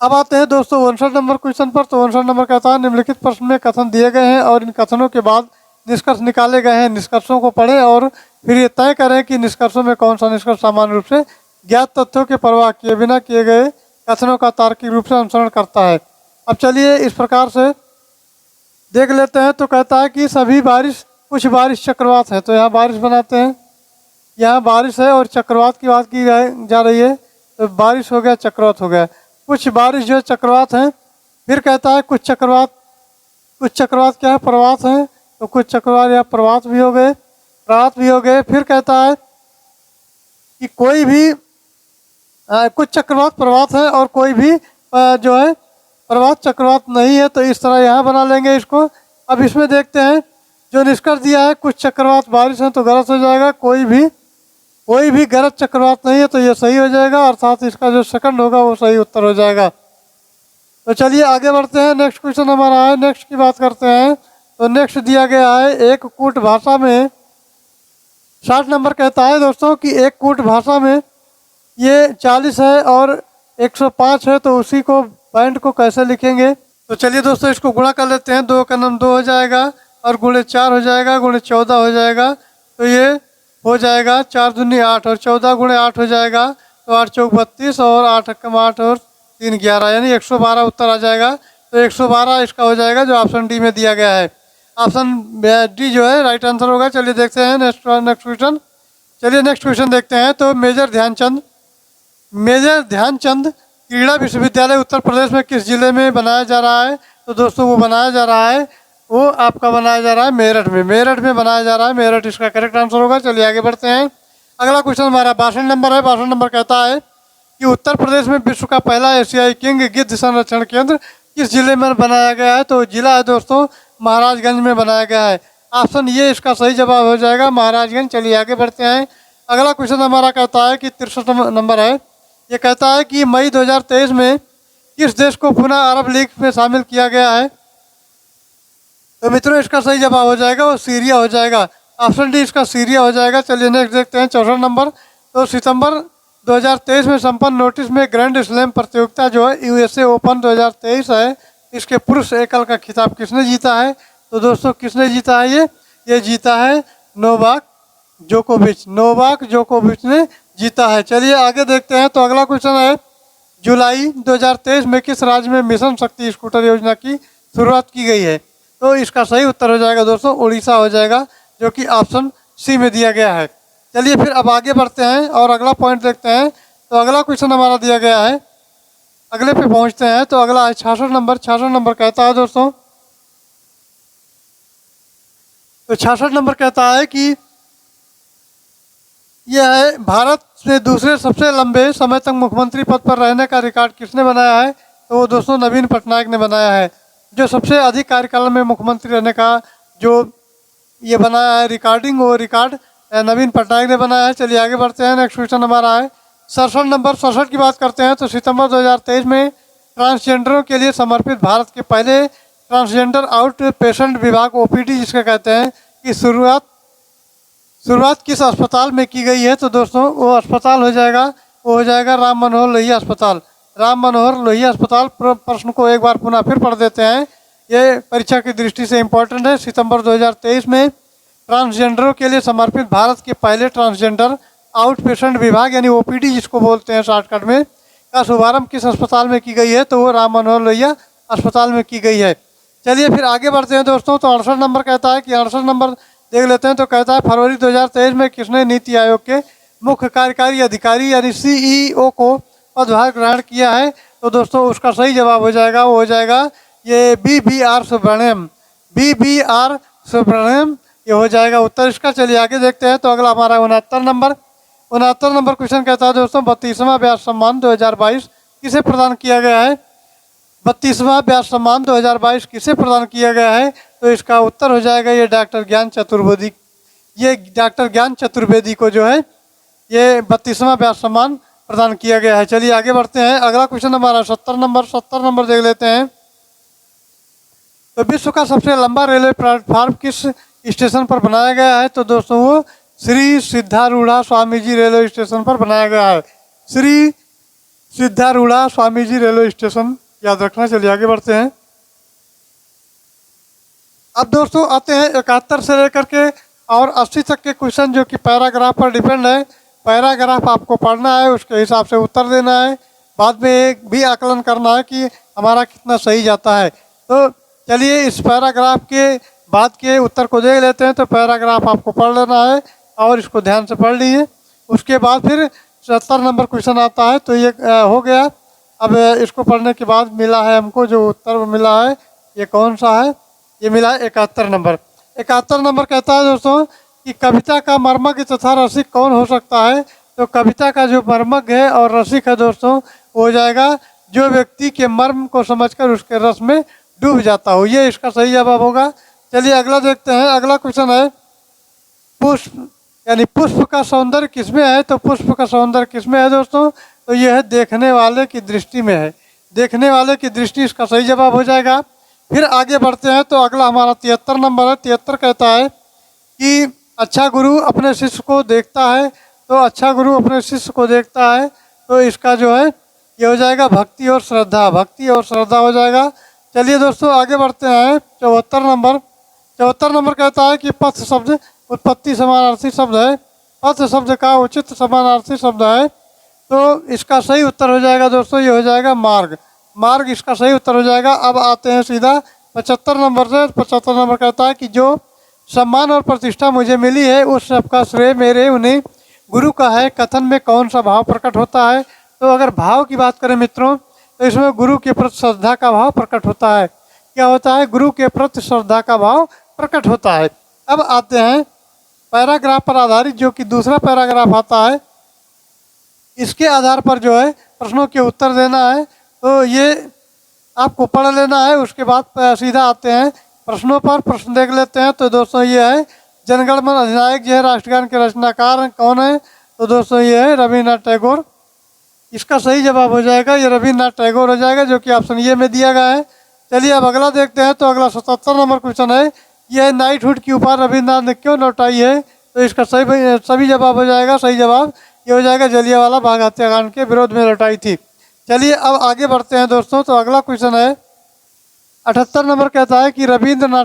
अब आते हैं दोस्तों 59 नंबर क्वेश्चन पर। तो 59 नंबर कहता है निम्नलिखित प्रश्न में कथन दिए गए हैं और इन कथनों के बाद निष्कर्ष निकाले गए हैं। निष्कर्षों को पढ़ें और फिर ये तय करें कि निष्कर्षों में कौन सा निष्कर्ष सामान्य रूप से ज्ञात तथ्यों के परवाह किए बिना किए गए कथनों का तार्किक रूप से अनुसरण करता है। अब चलिए इस प्रकार से देख लेते हैं। तो कहता है कि कुछ बारिश चक्रवात है। तो यहाँ बारिश बनाते हैं, यहाँ बारिश है और चक्रवात की बात की जा रही है। तो बारिश हो गया, चक्रवात हो गया। कुछ बारिश जो चक्रवात हैं। फिर कहता है कुछ चक्रवात क्या है, प्रवात हैं। तो कुछ चक्रवात या प्रवात भी हो गए। फिर कहता है कि कोई भी कुछ चक्रवात प्रवात है और कोई भी जो है प्रवात चक्रवात नहीं है। तो इस तरह यहाँ बना लेंगे इसको। अब इसमें देखते हैं जो निष्कर्ष दिया है कुछ चक्रवात बारिश है तो गलत हो जाएगा, कोई भी गलत चक्रवात नहीं है तो ये सही हो जाएगा, अर्थात इसका जो सेकंड होगा वो सही उत्तर हो जाएगा। तो चलिए आगे बढ़ते हैं। नेक्स्ट क्वेश्चन हमारा है, नेक्स्ट की बात करते हैं। तो नेक्स्ट दिया गया है एक कूट भाषा में 60 नंबर कहता है दोस्तों कि एक कूट भाषा में ये 40 है और 105 है, तो उसी को पॉइंट को कैसे लिखेंगे। तो चलिए दोस्तों इसको गुणा कर लेते हैं। 2 का नाम 2 हो जाएगा और गुणे 4 हो जाएगा, गुणे 14 हो जाएगा, तो ये हो जाएगा 4 दूनी 8 और 14 गुणे 8 हो जाएगा, तो 8 चौक 32 और 8 कम 8 और 3 11 यानी 112 उत्तर आ जाएगा। तो 112 इसका हो जाएगा जो ऑप्शन डी में दिया गया है। ऑप्शन डी जो है राइट आंसर होगा। चलिए देखते हैं नेक्स्ट क्वेश्चन। चलिए नेक्स्ट क्वेश्चन देखते हैं। तो मेजर ध्यानचंद क्रीड़ा विश्वविद्यालय उत्तर प्रदेश में किस जिले में बनाया जा रहा है। तो दोस्तों वो बनाया जा रहा है, वो आपका बनाया जा रहा है मेरठ में बनाया जा रहा है। मेरठ इसका करेक्ट आंसर होगा। चलिए आगे बढ़ते हैं। अगला क्वेश्चन हमारा 62 नंबर है। 62 नंबर कहता है कि उत्तर प्रदेश में विश्व का पहला एशियाई किंग गिद्ध संरक्षण केंद्र किस जिले में बनाया गया है। तो जिला है दोस्तों महाराजगंज में बनाया गया है। ऑप्शन ये इसका सही जवाब हो जाएगा, महाराजगंज। चलिए आगे बढ़ते हैं। अगला क्वेश्चन हमारा कहता है कि 63 नंबर है। ये कहता है कि मई 2023 में किस देश को पुनः अरब लीग में शामिल किया गया है। तो मित्रों इसका सही जवाब हो जाएगा वो सीरिया हो जाएगा। ऑप्शन डी इसका सीरिया हो जाएगा। चलिए नेक्स्ट देखते हैं 64 नंबर। तो सितंबर 2023 में संपन्न नोटिस में ग्रैंड स्लैम प्रतियोगिता जो है यूएसए ओपन 2023 है, इसके पुरुष एकल का खिताब किसने जीता है। तो दोस्तों किसने जीता है ये जीता है नोवाक जोकोविच ने जीता है। चलिए आगे देखते हैं। तो अगला क्वेश्चन है जुलाई 2023 में किस राज्य में मिशन शक्ति स्कूटर योजना की शुरुआत की गई है। तो इसका सही उत्तर हो जाएगा दोस्तों उड़ीसा हो जाएगा, जो कि ऑप्शन सी में दिया गया है। चलिए फिर अब आगे बढ़ते हैं और अगला पॉइंट देखते हैं। तो अगला क्वेश्चन हमारा दिया गया है, अगले पे पहुंचते हैं। तो अगला है 66 नंबर। 66 नंबर कहता है दोस्तों, तो 66 नंबर कहता है कि यह है भारत में दूसरे सबसे लंबे समय तक मुख्यमंत्री पद पर रहने का रिकॉर्ड किसने बनाया है। तो वो दोस्तों नवीन पटनायक ने बनाया है। जो सबसे अधिक कार्यकाल में मुख्यमंत्री रहने का जो ये बनाया है रिकॉर्डिंग, वो रिकॉर्ड नवीन पटनायक ने बनाया है। चलिए आगे बढ़ते हैं। नेक्स्ट क्वेश्चन हमारा है 67 नंबर। 67 की बात करते हैं। तो सितंबर 2023 में ट्रांसजेंडरों के लिए समर्पित भारत के पहले ट्रांसजेंडर आउट पेशेंट विभाग ओपीडी जिसका कहते हैं कि शुरुआत किस अस्पताल में की गई है। तो दोस्तों वो अस्पताल हो जाएगा, वो हो जाएगा राम मनोहर लोहिया अस्पताल। राम मनोहर लोहिया अस्पताल। प्रश्न को एक बार पुनः फिर पढ़ देते हैं, ये परीक्षा की दृष्टि से इम्पोर्टेंट है। सितंबर 2023 में ट्रांसजेंडरों के लिए समर्पित भारत के पहले ट्रांसजेंडर आउट पेशेंट विभाग यानी ओपीडी जिसको बोलते हैं शॉर्टकट में, का शुभारंभ किस अस्पताल में की गई है। तो वो राम मनोहर लोहिया अस्पताल में की गई है। चलिए फिर आगे बढ़ते हैं दोस्तों। तो 68 नंबर कहता है कि 68 नंबर देख लेते हैं। तो कहता है फरवरी 2023 में किसने नीति आयोग के मुख्य कार्यकारी अधिकारी यानी सीईओ को पदभार ग्रहण किया है। तो दोस्तों उसका सही जवाब हो जाएगा, वो हो जाएगा ये बीबीआर सुब्रमण्यम ये हो जाएगा उत्तर इसका। चलिए आगे देखते हैं। तो अगला हमारा 69 नंबर क्वेश्चन कहता है दोस्तों 32वां व्यास सम्मान 2022 किसे प्रदान किया गया है। 32वां व्यास सम्मान 2022 किसे प्रदान किया गया है। तो इसका उत्तर हो जाएगा ये डॉक्टर ज्ञान चतुर्वेदी को जो है ये 32वां व्यास सम्मान प्रदान किया गया है। चलिए आगे बढ़ते हैं। अगला क्वेश्चन हमारा 70 नंबर देख लेते हैं। तो विश्व का सबसे लंबा रेलवे प्लेटफार्म किस स्टेशन पर बनाया गया है। तो दोस्तों वो श्री सिद्धारूढ़ा स्वामी जी रेलवे स्टेशन पर बनाया गया है। श्री सिद्धारूढ़ा स्वामी जी रेलवे स्टेशन याद रखना। चलिए आगे बढ़ते हैं। अब दोस्तों आते हैं 71 से लेकर के और 80 तक के क्वेश्चन जो कि पैराग्राफ पर डिपेंड है। पैराग्राफ आपको पढ़ना है, उसके हिसाब से उत्तर देना है, बाद में एक भी आकलन करना है कि हमारा कितना सही जाता है। तो चलिए इस पैराग्राफ के बाद के उत्तर को देख लेते हैं। तो पैराग्राफ आपको पढ़ लेना है और इसको ध्यान से पढ़ लीजिए। उसके बाद फिर 70 नंबर क्वेश्चन आता है। तो ये हो गया। अब इसको पढ़ने के बाद मिला है हमको जो उत्तर मिला है ये कौन सा है, ये मिला है 71 नंबर। 71 नंबर कहता है दोस्तों कि कविता का मर्मज्ञ तथा रसिक कौन हो सकता है। तो कविता का जो मर्मज्ञ है और रसिक है दोस्तों वो हो जाएगा जो व्यक्ति के मर्म को समझकर उसके रस में डूब जाता हो। ये इसका सही जवाब होगा। चलिए अगला देखते हैं। अगला क्वेश्चन है पुष्प, यानी पुष्प का सौंदर्य किसमें है? तो पुष्प का सौंदर्य किसमें है दोस्तों? तो यह है देखने वाले की दृष्टि में है। देखने वाले की दृष्टि इसका सही जवाब हो जाएगा। फिर आगे बढ़ते हैं तो अगला हमारा 73 नंबर है। 73 कहता है कि अच्छा गुरु अपने शिष्य को देखता है। तो अच्छा गुरु अपने शिष्य को देखता है, तो इसका जो है ये हो जाएगा भक्ति और श्रद्धा। भक्ति और श्रद्धा हो जाएगा। चलिए दोस्तों आगे बढ़ते हैं। 74 नंबर। 74 नंबर कहता है कि पथ शब्द उत्पत्ति समानार्थी शब्द है। पथ शब्द का उचित समानार्थी शब्द है। तो इसका सही उत्तर हो जाएगा दोस्तों, ये हो जाएगा मार्ग। मार्ग इसका सही उत्तर हो जाएगा। अब आते हैं सीधा 75 नंबर से। 75 नंबर कहता है कि जो सम्मान और प्रतिष्ठा मुझे मिली है उस सबका श्रेय मेरे उन्हीं गुरु का है। कथन में कौन सा भाव प्रकट होता है? तो अगर भाव की बात करें मित्रों, तो इसमें गुरु के प्रति श्रद्धा का भाव प्रकट होता है। क्या होता है? गुरु के प्रति श्रद्धा का भाव प्रकट होता है। अब आते हैं पैराग्राफ पर आधारित, जो कि दूसरा पैराग्राफ आता है, इसके आधार पर जो है प्रश्नों के उत्तर देना है। तो ये आपको पढ़ लेना है। उसके बाद सीधा आते हैं प्रश्नों पर। प्रश्न देख लेते हैं। तो दोस्तों ये है जनगण मन अधिनायक जो है राष्ट्रगान के रचनाकार कौन है? तो दोस्तों ये है रविन्द्रनाथ टैगोर। इसका सही जवाब हो जाएगा ये रविन्द्रनाथ टैगोर हो जाएगा, जो कि ऑप्शन ये में दिया गया है। चलिए अब अगला देखते हैं। तो अगला 77 नंबर क्वेश्चन है, यह नाइटहुड की उपाधि रविन्द्रनाथ ने क्यों लौटाई है? तो इसका सभी जवाब हो जाएगा। सही जवाब ये हो जाएगा जलियांवाला बाग हत्याकांड के विरोध में लौटाई थी। चलिए अब आगे बढ़ते हैं दोस्तों। तो अगला क्वेश्चन है 78 नंबर कहता है कि रविन्द्रनाथ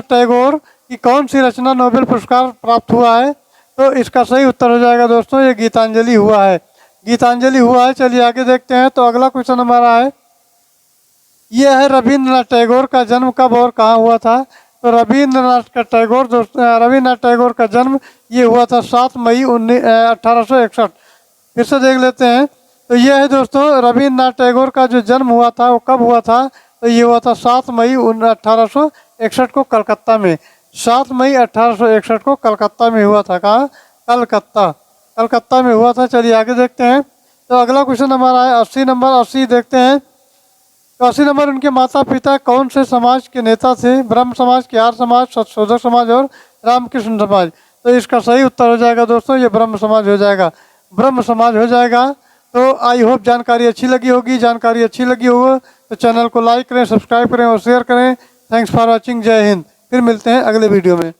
टैगोर की कौन सी रचना नोबेल पुरस्कार प्राप्त हुआ है? तो इसका सही उत्तर हो जाएगा दोस्तों ये गीतांजलि हुआ है। गीतांजलि हुआ है। चलिए आगे देखते हैं। तो अगला क्वेश्चन हमारा है, यह है रविन्द्रनाथ टैगोर का जन्म कब और कहाँ हुआ था? तो रविन्द्रनाथ टैगोर का जन्म ये हुआ था 7 मई 1861। फिर से देख लेते हैं। तो ये है दोस्तों रविन्द्रनाथ टैगोर का जो जन्म हुआ था वो कब हुआ था? तो ये हुआ था 7 मई 1861 को कलकत्ता में। 7 मई 1861 को कलकत्ता में हुआ था। कहाँ? कलकत्ता में हुआ था। चलिए आगे देखते हैं। तो अगला क्वेश्चन हमारा है 80 नंबर। 80 देखते हैं। तो 80 नंबर, उनके माता पिता कौन से समाज के नेता थे? ब्रह्म समाज, क्यार समाज, सतशोधक समाज और रामकृष्ण समाज। तो इसका सही उत्तर हो जाएगा दोस्तों ये ब्रह्म समाज हो जाएगा। ब्रह्म समाज हो जाएगा। तो आई होप जानकारी अच्छी लगी होगी। जानकारी अच्छी लगी हो तो चैनल को लाइक करें, सब्सक्राइब करें और शेयर करें। Thanks for watching. जय हिंद। फिर मिलते हैं अगले वीडियो में।